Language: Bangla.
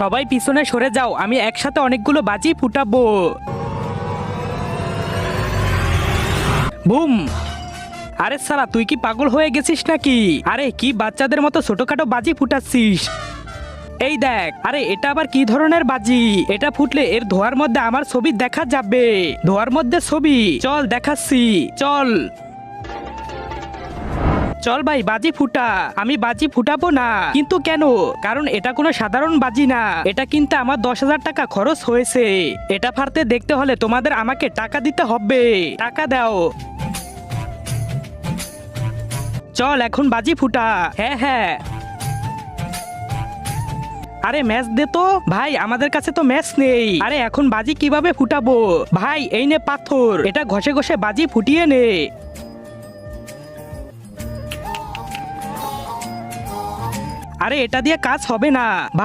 সবাই পিছনে সরে যাও, আমি একসাথে অনেকগুলো বাজি ফুটাবো। বুম। আরে সালা, তুই কি পাগল হয়ে গেছিস নাকি? আরে কি বাচ্চাদের মতো ছোটখাটো বাজি ফুটাচ্ছিস? এই দেখ, আরে এটা আবার কি ধরনের বাজি? এটা ফুটলে এর ধোঁয়ার মধ্যে আমার ছবি দেখা যাবে। ধোঁয়ার মধ্যে ছবি? চল দেখাচ্ছি, চল চল ভাই, বাজি ফুটা। আমি বাজি ফুটাবো না। কিন্তু কেন? কারণ এটা কোনো সাধারণ বাজি না, এটা কিনতে আমার 10,000 টাকা খরচ হয়েছে। এটা ফারতে দেখতে হলে তোমাদের আমাকে টাকা দিতে হবে। টাকা দাও। চল এখন বাজি ফুটা। হ্যাঁ হ্যাঁ। আরে ম্যাচ দে তো ভাই, আমাদের কাছে তো ম্যাচ নেই। আরে এখন বাজি কিভাবে ফুটাবো? ভাই এই নে পাথর, এটা ঘষে ঘষে বাজি ফুটিয়ে নে। আরে এটা দিয়ে কাজ হবে না ভাই।